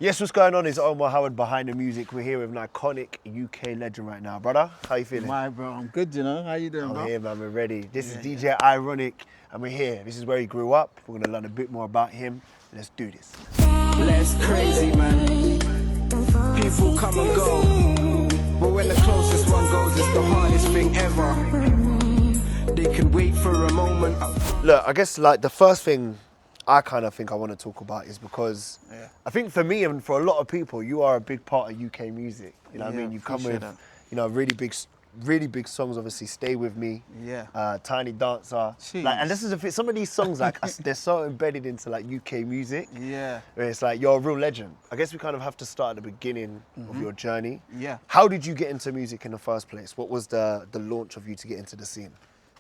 Yes, what's going on? It's Omahhoward behind the music. We're here with an iconic UK legend right now. Brother, how you feeling? My bro, I'm good, you know. How you doing, bro? I'm here, man. We're ready. This is DJ Ironik, and we're here. This is where he grew up. We're going to learn a bit more about him. Let's do this. Less crazy, man. People come and go, but when the closest one goes, it's the hardest thing ever. They can wait for a moment. Look, I guess like the first thing I kind of think I want to talk about is because I think for me and for a lot of people, you are a big part of UK music. You know what I mean? You come with, you know, really big songs. Obviously, Stay With Me, Tiny Dancer. Like, and this is some of these songs like they're so embedded into like UK music. Yeah. Where it's like you're a real legend. I guess we kind of have to start at the beginning of your journey. Yeah. How did you get into music in the first place? What was the launch of you to get into the scene?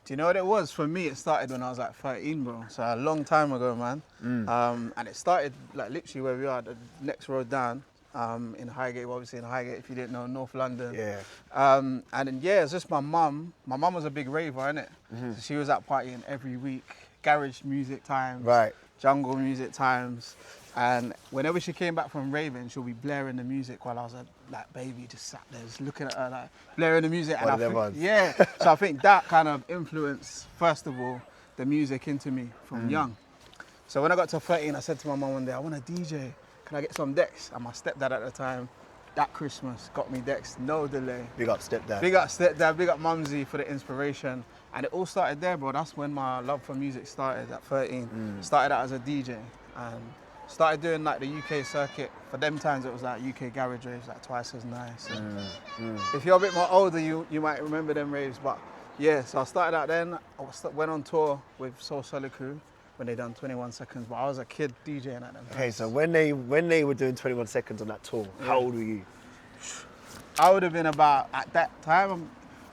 Do you know what it was? For me, it started when I was like 13, bro. So a long time ago, man. And it started like literally where we are, the next road down, in Highgate, obviously in Highgate, if you didn't know, North London. Yeah. And then, it's just my mum. My mum was a big raver, innit? So she was out partying every week, garage music times, jungle music times. And whenever she came back from raving, she'll be blaring the music while I was a like baby, just sat there, just looking at her, like blaring the music. One of them ones. Yeah, so I think that kind of influenced, first of all, the music into me from young. So when I got to 13, I said to my mum one day, I want a DJ. Can I get some decks? And my stepdad at the time, that Christmas, got me decks, no delay. Big up stepdad. Big up stepdad, big up mumsy for the inspiration. And it all started there, bro. That's when my love for music started at 13. Started out as a DJ and started doing like the UK circuit. For them times it was like UK garage raves, like Twice as Nice. If you're a bit more older, you might remember them raves. But yeah, so I started out then. I went on tour with Soul Solid Crew when they done 21 Seconds, but I was a kid DJing at them times. Okay, so when they were doing 21 Seconds on that tour, how old were you? I would have been about, at that time,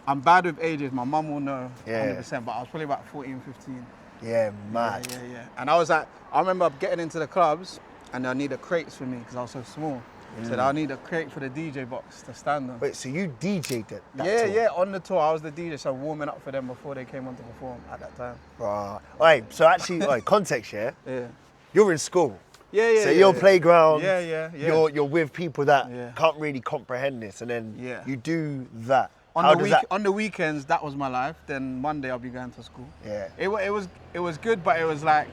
I'm bad with ages, my mum will know 100%, but I was probably about 14, 15. Yeah, mad. Yeah. And I was I remember getting into the clubs and I needed crates for me because I was so small. So I need a crate for the DJ box to stand on. Wait, so you DJ'd that tour? Yeah, on the tour I was the DJ, so warming up for them before they came on to perform at that time. Right. Wait, so actually, context, yeah? You're in school. Yeah. So you're playground. Yeah. You're with people that can't really comprehend this, and then you do that. On the weekends, that was my life. Then Monday I'll be going to school. Yeah. It was good, but it was like,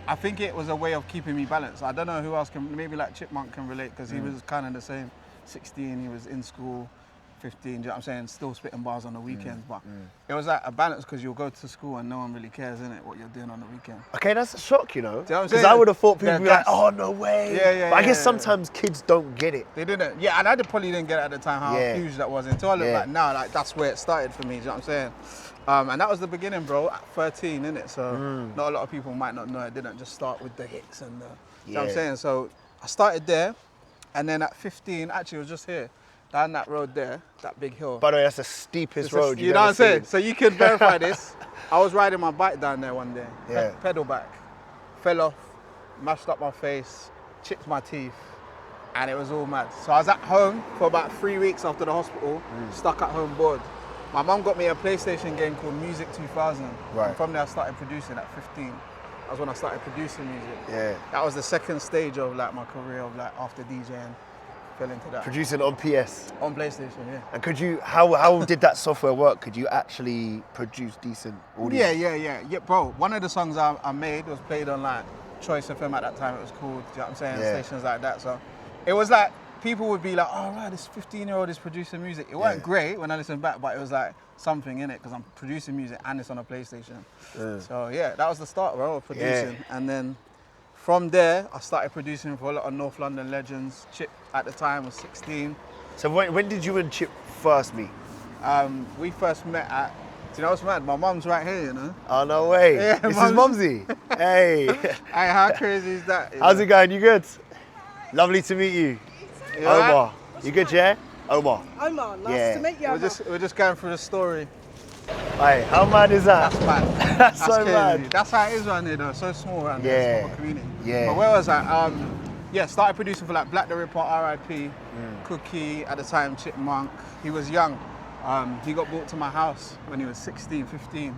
I think it was a way of keeping me balanced. I don't know who else can, maybe like Chipmunk can relate because he was kind of the same. 16, he was in school. 15, do you know what I'm saying? Still spitting bars on the weekends, but it was like a balance because you'll go to school and no one really cares, innit, what you're doing on the weekend. Okay, that's a shock, you know? Because I would have thought people would be like, oh, no way. Yeah. But I guess sometimes kids don't get it. They didn't. Yeah, and I probably didn't get it at the time how huge that was until I look back now, like that's where it started for me, do you know what I'm saying? And that was the beginning, bro, at 13, innit? So not a lot of people might not know it didn't just start with the hits and the, you know what I'm saying? So I started there, and then at 15, actually it was just here. Down that road there, that big hill. By the way, that's the steepest road you know what I'm saying? So you can verify this. I was riding my bike down there one day, pedal back, fell off, mashed up my face, chipped my teeth, and it was all mad. So I was at home for about 3 weeks after the hospital, stuck at home bored. My mum got me a PlayStation game called Music 2000. Right. And from there I started producing at 15. That was when I started producing music. Yeah. That was the second stage of like my career of like after DJing. Fell into that. Producing on PS? On PlayStation, yeah. And could you, how did that software work? Could you actually produce decent audio? Yeah, bro. One of the songs I made was played on like Choice FM at that time, it was called, do you know what I'm saying? Stations like that. So it was like, people would be like, oh, right, this 15-year-old is producing music. It wasn't great when I listened back, but it was like something in it because I'm producing music and it's on a PlayStation. So yeah, that was the start, bro, of producing. And then from there, I started producing for a lot of North London legends. Chip at the time was 16. So when did you and Chip first meet? We first met at, do you know what's mad? My mum's right here, you know? Oh, no way. Yeah, this is Mumsy. Hey. Hey, how crazy is that? How's it going? You good? Lovely to meet you. Omah. You good, yeah? Omah. Omah, nice to meet you. We're just going through the story. Hey, how mad is that? That's mad. That's so mad. That's how it is around here though, so small around here, small community. Yeah. But where was I? Started producing for like Black the Ripper, R.I.P., Cookie, at the time Chipmunk. He was young. He got brought to my house when he was 16, 15.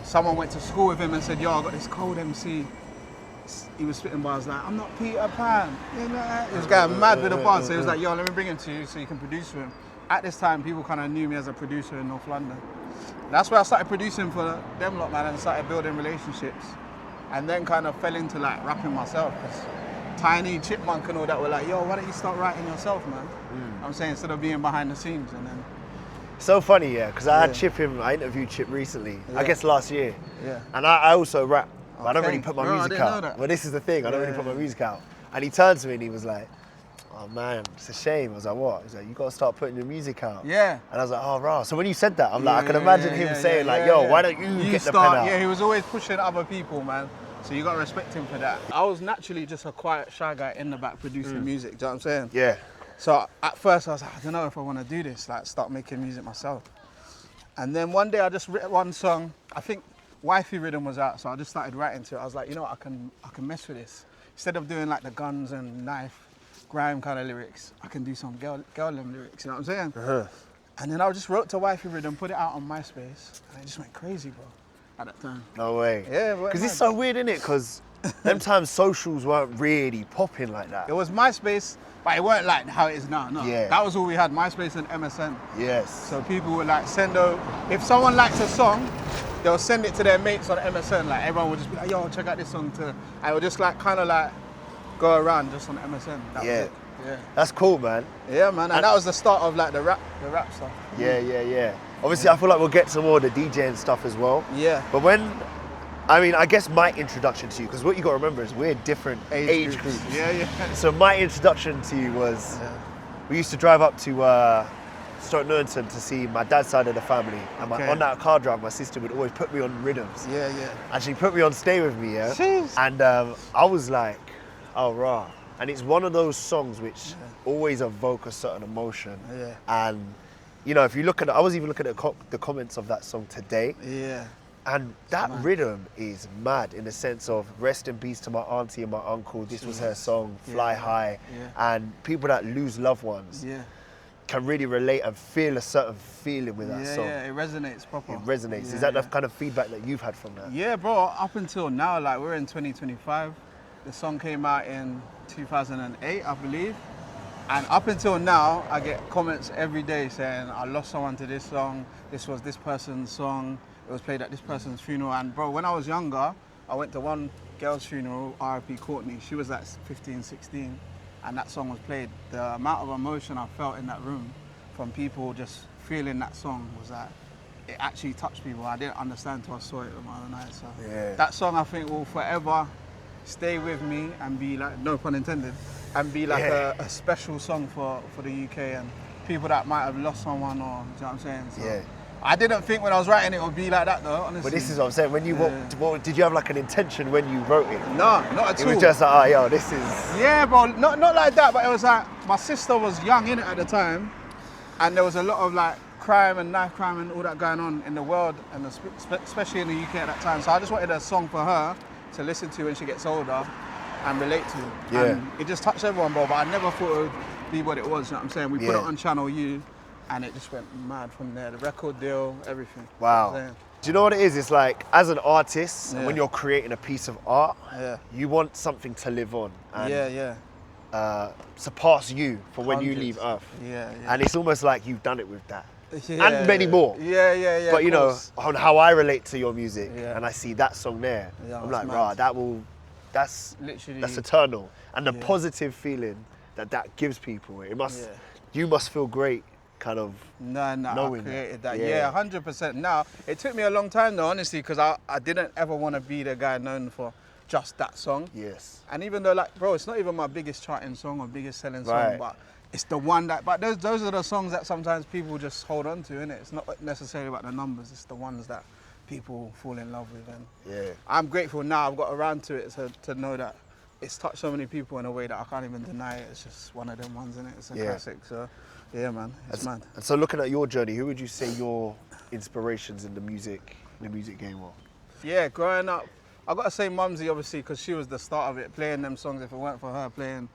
Someone went to school with him and said, yo, I got this cold MC. he was spitting bars like, I'm not Peter Pan. You know, he was going mad with the bars. So he was like, yo, let me bring him to you so you can produce for him. At this time, people kind of knew me as a producer in North London. That's where I started producing for them lot, man, and started building relationships. And then kind of fell into like rapping myself. Cause Tiny, Chipmunk and all that were like, yo, why don't you start writing yourself, man? I'm saying, instead of being behind the scenes. And then so funny, yeah, because I had Chip in, I interviewed Chip recently, I guess last year. Yeah. And I also rap, but I don't really put my Bro, music I didn't know out. that. Well, this is the thing, I don't really put my music out. And he turned to me and he was like, oh man, it's a shame. I was like, what? He's like, you got to start putting your music out. Yeah. And I was like, oh, rah. So when you said that, I'm like, I can imagine him saying like, yo, why don't you get the pen out? Yeah, he was always pushing other people, man. So you got to respect him for that. I was naturally just a quiet, shy guy in the back producing music, do you know what I'm saying? Yeah. So at first I was like, I don't know if I want to do this, like start making music myself. And then one day I just wrote one song. I think Wifey Rhythm was out, so I just started writing to it. I was like, you know what, I can mess with this. Instead of doing like the guns and knife, grime kind of lyrics, I can do some girl lyrics, you know what I'm saying? And then I just wrote to Wifey Rhythm, put it out on MySpace, and it just went crazy, bro, at that time. No way. Yeah, because it's so weird, innit? Because them times socials weren't really popping like that. It was MySpace, but it weren't like how it is now, no. Yeah. That was all we had, MySpace and MSN. Yes. So people would like send out, if someone liked a song, they'll send it to their mates on MSN, like everyone would just be like, yo, check out this song too. And it would just like kind of like go around just on MSN. That was it. Yeah. That's cool, man. Yeah, man, and that was the start of like the rap stuff. Yeah. Obviously, I feel like we'll get some more of the DJing stuff as well. Yeah. But I guess my introduction to you, because what you got to remember is we're different age groups. Yeah. So my introduction to you was, we used to drive up to Stoke Newington to see my dad's side of the family. And on that car drive, my sister would always put me on rhythms. Yeah. And she put me on Stay With Me, yeah? Jeez. And I was like, oh, rah. And it's one of those songs which always evoke a certain emotion. Yeah. And, you know, if you look at it, I was even looking at the comments of that song today. Yeah. And that rhythm is mad in the sense of rest in peace to my auntie and my uncle. This was her song, Fly High. Yeah. And people that lose loved ones can really relate and feel a certain feeling with that song. Yeah, it resonates proper. It resonates. Is that the kind of feedback that you've had from that? Yeah, bro, up until now, like we're in 2025. The song came out in 2008, I believe. And up until now, I get comments every day saying, I lost someone to this song. This was this person's song. It was played at this person's funeral. And bro, when I was younger, I went to one girl's funeral, R.I.P. Courtney. She was like 15, 16, and that song was played. The amount of emotion I felt in that room from people just feeling that song was like, it actually touched people. I didn't understand until I saw it with my own eyes. So that song, I think, will forever stay with me and be like, no pun intended, and be like a special song for the UK and people that might have lost someone, or, do you know what I'm saying? So, I didn't think when I was writing it would be like that though, honestly. But this is what I'm saying, when you, what, did you have like an intention when you wrote it? No, not at all. It was just like, oh, yo, this is... Yeah, bro, not like that, but it was like, my sister was young in it at the time, and there was a lot of like crime and knife crime and all that going on in the world, and especially in the UK at that time. So I just wanted a song for her to listen to when she gets older and relate to. Yeah. And it just touched everyone, bro, but I never thought it would be what it was, you know what I'm saying? We put it on Channel U, and it just went mad from there. The record deal, everything. Wow. You know do you know what it is? It's like, as an artist, when you're creating a piece of art, you want something to live on and surpass you for when you leave Earth. And it's almost like you've done it with that. And many more. Yeah. But you know, on how I relate to your music, and I see that song there, I'm like, rah, that's literally, that's eternal. And the positive feeling that gives people, it must, you must feel great, kind of. No, I created that. Yeah, 100%. Now, it took me a long time though, honestly, because I didn't ever want to be the guy known for just that song. Yes. And even though, like, bro, it's not even my biggest charting song or biggest selling song, but it's the one that, but those are the songs that sometimes people just hold on to, innit? It's not necessarily about the numbers, it's the ones that people fall in love with. And I'm grateful now I've got around to it to know that it's touched so many people in a way that I can't even deny it. It's just one of them ones, innit? It's a classic, so yeah, man, it's mad. And so looking at your journey, who would you say your inspirations in the music game were? Yeah, growing up, I got to say Mumsy, obviously, because she was the start of it, playing them songs. If it weren't for her playing,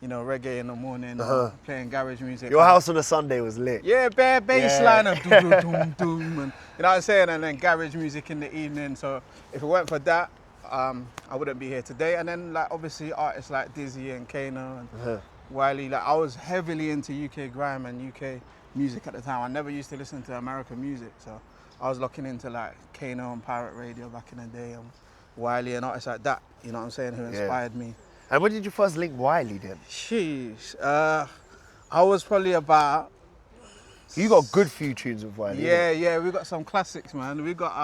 you know, reggae in the morning, playing garage music. Your house on a Sunday was lit. Yeah, bare bass line of doom, doom, doom, and you know what I'm saying? And then garage music in the evening. So if it weren't for that, I wouldn't be here today. And then like obviously artists like Dizzy and Kano and WIELY. Like I was heavily into UK grime and UK music at the time. I never used to listen to American music, so I was looking into like Kano and Pirate Radio back in the day, and WIELY and artists like that. You know what I'm saying? Who inspired me. And when did you first link WIELY then? Sheesh. I was probably about. You got a good few tunes with WIELY. Yeah, we got some classics, man. We got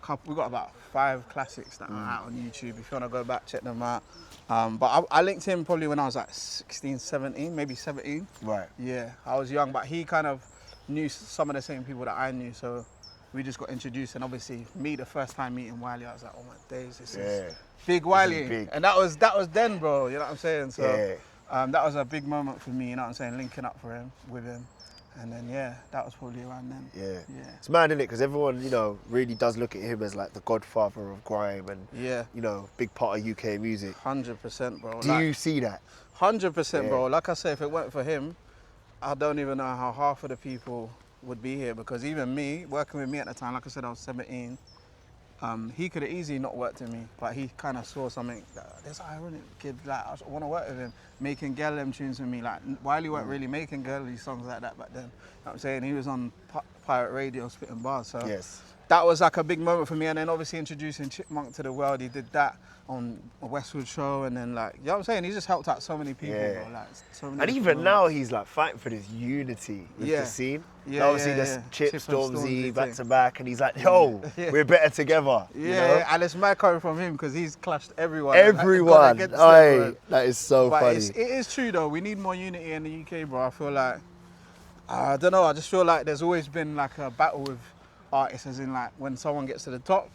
about 5 classics that are out on YouTube. If you want to go back, check them out. But I linked him probably when I was like 16, 17, maybe 17. Right. Yeah, I was young, but he kind of knew some of the same people that I knew, so we just got introduced. And obviously, me, the first time meeting WIELY, I was like, oh my days, this is big WIELY. Big. And that was then, bro, you know what I'm saying? So that was a big moment for me, you know what I'm saying, linking up with him. And then, that was probably around then. Yeah. It's mad, isn't it? Because everyone, you know, really does look at him as like the godfather of grime and, you know, big part of UK music. 100%, bro. Do you see that? 100%, bro. Like I say, if it weren't for him, I don't even know how half of the people would be here, because even me, working with me at the time, like I said, I was 17, he could have easily not worked with me, but he kind of saw something, this Ironik kid, like, I want to work with him, making girl tunes with me. Like, WIELY weren't really making girly songs like that back then. You know what I'm saying? He was on Pirate Radio spitting bars, so that was like a big moment for me. And then obviously introducing Chipmunk to the world, he did that on a Westwood show, and then like, you know what I'm saying? He just helped out so many people, bro. Like, so many. And even now he's like fighting for this unity with the scene. Obviously there's Chip, Stormzy back to back, and he's like, yo, we're better together. You know? And it's mad coming from him, because he's clashed everyone. That is so funny. It is true though, we need more unity in the UK, bro. I feel like, I don't know, I just feel like there's always been like a battle with artists, as in like when someone gets to the top,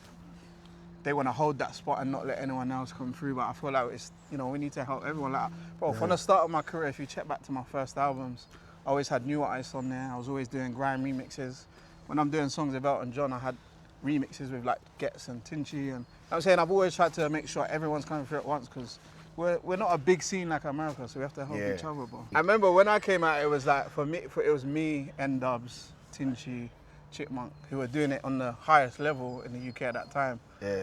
they want to hold that spot and not let anyone else come through. But I feel like it's, you know, we need to help everyone. Like, bro, from the start of my career, if you check back to my first albums, I always had new artists on there. I was always doing grime remixes. When I'm doing songs with Elton John, I had remixes with like Gets and Tinchy, and I'm saying I've always tried to make sure everyone's coming through at once, because we're not a big scene like America, so we have to help each other, bro. I remember when I came out, it was like, it was me, N-Dubs, Tinchy, Chipmunk, who were doing it on the highest level in the UK at that time.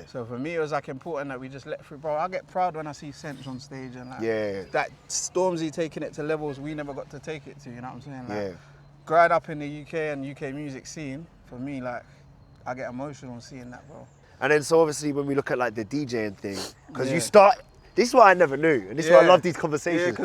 So for me, it was like important that we just let through, bro. I get proud when I see Sench on stage and like that Stormzy taking it to levels we never got to take it to, you know what I'm saying? Like, growing up in the UK and UK music scene, for me, like, I get emotional seeing that, bro. And then so obviously when we look at like the DJing thing, because you start, this is what I never knew, and this is why I love these conversations.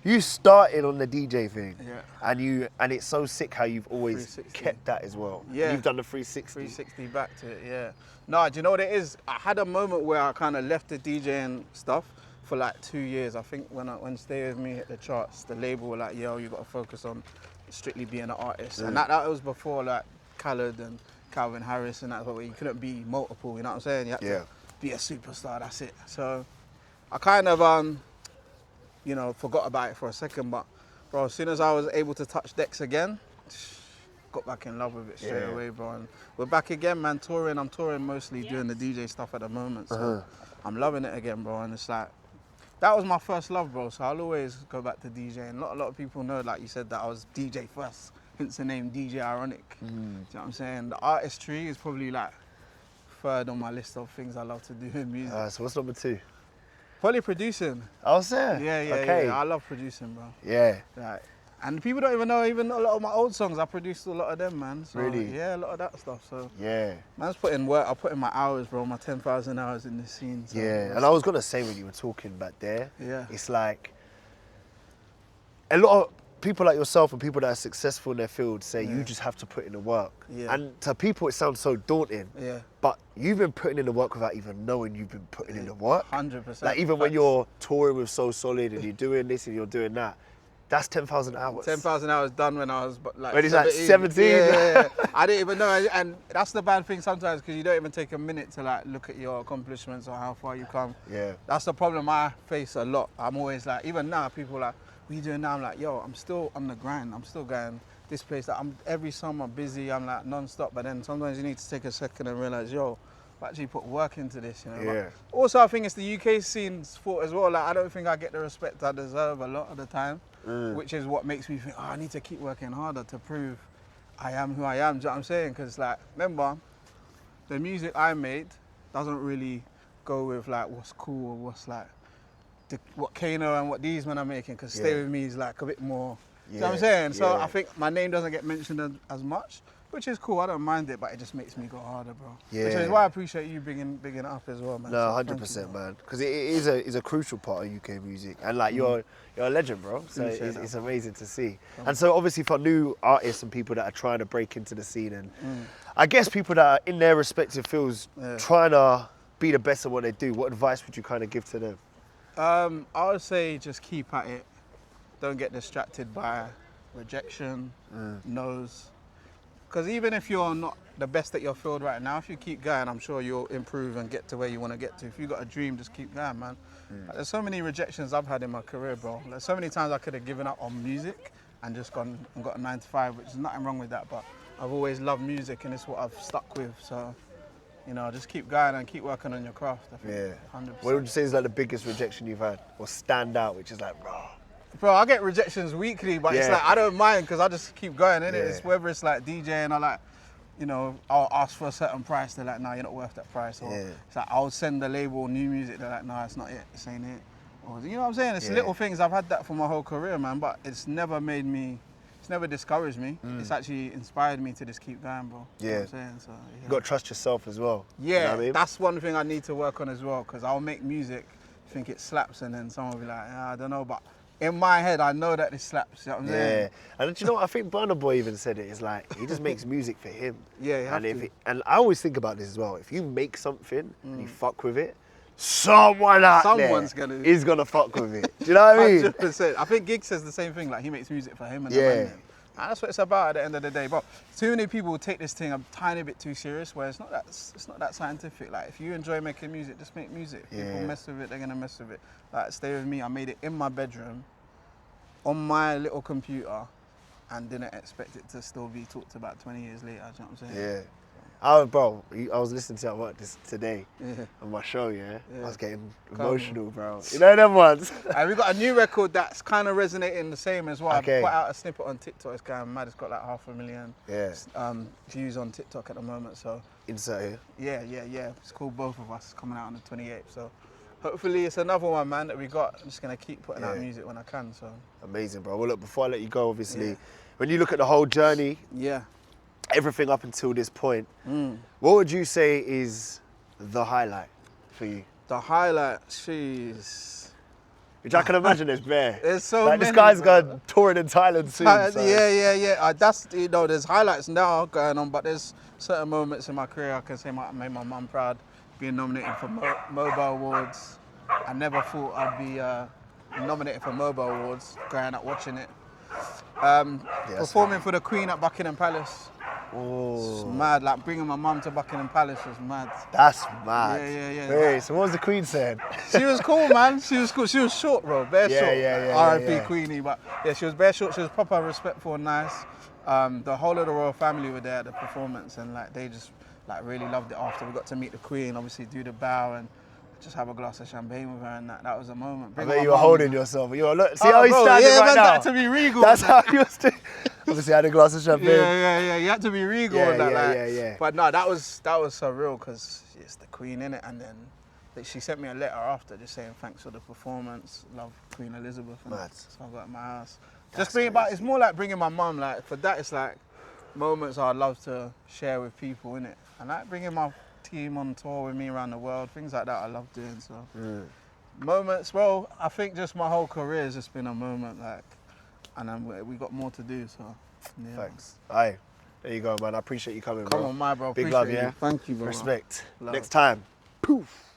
You started on the DJ thing, and it's so sick how you've always kept that as well. You've done the 360. 360 back to it, No, do you know what it is? I had a moment where I kind of left the DJing stuff for like 2 years. I think when Stay With Me hit the charts, the label were like, yo, you got to focus on strictly being an artist. And that was before like Khaled and Calvin Harris and that, where you couldn't be multiple, you know what I'm saying? You had to be a superstar, that's it. So I kind of, you know, forgot about it for a second, but bro, as soon as I was able to touch decks again, got back in love with it straight away, bro. And we're back again, man, touring. I'm touring mostly doing the DJ stuff at the moment, so I'm loving it again, bro. And it's like, that was my first love, bro, so I'll always go back to DJing. A lot of people know, like you said, that I was DJ first, hence the name DJ Ironik. Do you know what I'm saying? The artistry is probably like 3rd on my list of things I love to do in music. So what's number 2? Probably producing. Oh, sir. Yeah. I love producing, bro. Like, and people don't even know, even a lot of my old songs, I produced a lot of them, man. So, really? Yeah, a lot of that stuff. So man's put in work. I put in my hours, bro. My 10,000 hours in this scene. So, and I was gonna say when you were talking back there, it's like a lot of people like yourself and people that are successful in their field say you just have to put in the work. And to people it sounds so daunting. But you've been putting in the work without even knowing you've been putting in the work. 100%. Like even when you're touring with So Solid and you're doing this and you're doing that, that's 10,000 hours. 10,000 hours done when I was like when he's like 17. Yeah. I didn't even know, and that's the bad thing sometimes, because you don't even take a minute to like look at your accomplishments or how far you come. That's the problem I face a lot. I'm always like, even now, people are like, what are you doing now? I'm like, yo, I'm still on the grind. I'm still going this place. That every summer busy. I'm like non-stop. But then sometimes you need to take a second and realize, yo, I've actually put work into this, you know. But also, I think it's the UK scene's fault as well. Like, I don't think I get the respect I deserve a lot of the time, which is what makes me think, oh, I need to keep working harder to prove I am who I am. Do you know what I'm saying? Because, like, remember, the music I made doesn't really go with like what's cool or what's like what Kano and what these men are making, because Stay With Me is like a bit more, you know what I'm saying? So I think my name doesn't get mentioned as much, which is cool. I don't mind it, but it just makes me go harder, bro. Yeah. Which is why I appreciate you bigging it up as well, man. No, 100%, man. Because it is a crucial part of UK music, and like you're a legend, bro. So it's amazing to see. And so obviously for new artists and people that are trying to break into the scene, and I guess people that are in their respective fields trying to be the best at what they do, what advice would you kind of give to them? I would say just keep at it. Don't get distracted by rejection, no's. Because even if you're not the best at your field right now, if you keep going, I'm sure you'll improve and get to where you want to get to. If you've got a dream, just keep going, man. Like, there's so many rejections I've had in my career, bro. There's so many times I could have given up on music and just gone and got a 9 to 5, which is nothing wrong with that, but I've always loved music and it's what I've stuck with. So, you know, just keep going and keep working on your craft. I think, 100%. What would you say is like the biggest rejection you've had, or stand out, which is like, Bro, I get rejections weekly, but it's like, I don't mind because I just keep going, innit? It's whether it's like DJing or like, you know, I'll ask for a certain price, they're like, nah, you're not worth that price. Or it's like, I'll send the label new music, they're like, nah, it's not it, this ain't it. Or, you know what I'm saying? It's little things, I've had that for my whole career, man, but it's never made me, it's never discouraged me. It's actually inspired me to just keep going, bro. You know what I'm saying? So, you got to trust yourself as well. Yeah, you know what I mean? That's one thing I need to work on as well, because I'll make music, think it slaps, and then someone will be like, I don't know, but in my head, I know that this slaps, you know what I'm saying? And do you know what? I think Burna Boy even said it. It's like, he just makes music for him. And I always think about this as well. If you make something and you fuck with it, someone out there is gonna fuck with it. Do you know what I mean? 100%. I think Gig says the same thing, like he makes music for him and the man. And that's what it's about at the end of the day. But too many people take this thing a tiny bit too serious, where it's not that scientific. Like, if you enjoy making music, just make music. If people mess with it, they're gonna mess with it. Like, Stay With Me, I made it in my bedroom, on my little computer, and didn't expect it to still be talked about 20 years later, do you know what I'm saying? I was listening to it at work today on my show, I was getting emotional, bro. You know them ones? And we got a new record that's kind of resonating the same as well. Okay. I put out a snippet on TikTok, it's going mad. It's got like 500,000 views on TikTok at the moment, so. Insert here? Yeah. It's called Both of Us, coming out on the 28th, so. Hopefully it's another one, man, that we got. I'm just gonna keep putting out music when I can, so. Amazing, bro. Well, look, before I let you go, obviously, when you look at the whole journey, everything up until this point, what would you say is the highlight for you? The highlight, jeez. Which I can imagine is bare. There's so like, many. This guy's going touring in Thailand soon. So. Yeah. That's, you know, there's highlights now going on, but there's certain moments in my career I can say I made my mum proud, being nominated for Mobile Awards. I never thought I'd be nominated for Mobile Awards, going out watching it. Performing for the Queen at Buckingham Palace. Oh. It's mad, like bringing my mum to Buckingham Palace was mad. That's mad. Yeah. Wait, so what was the Queen saying? She was cool, man. She was cool. She was short, bro, bare short. R.I.P. Queenie, but yeah, she was bare short. She was proper respectful and nice. The whole of the royal family were there at the performance, and like they just like really loved it after. We got to meet the Queen, obviously do the bow and just have a glass of champagne with her, and that was a moment. I bet you were holding yourself. You were, look, see how he's standing right now? Had to be regal. That's how he was doing. Obviously, I had a glass of champagne. Yeah. You had to be regal with that. Yeah. But no, that was surreal because it's the Queen, innit? And then she sent me a letter after just saying thanks for the performance, love Queen Elizabeth. Mad. So I got at my house. Just bringing back, it's more like bringing my mum, like for that it's like moments I'd love to share with people, innit? And like bringing my team on tour with me around the world, things like that I love doing, so. Moments, well, I think just my whole career has just been a moment, like, and then we got more to do, so. Yeah. Thanks. Aye, there you go, man. I appreciate you coming, bro. Come on, my bro. Big appreciate love, yeah? You. Thank you, bro. Respect. Love. Next time. Poof.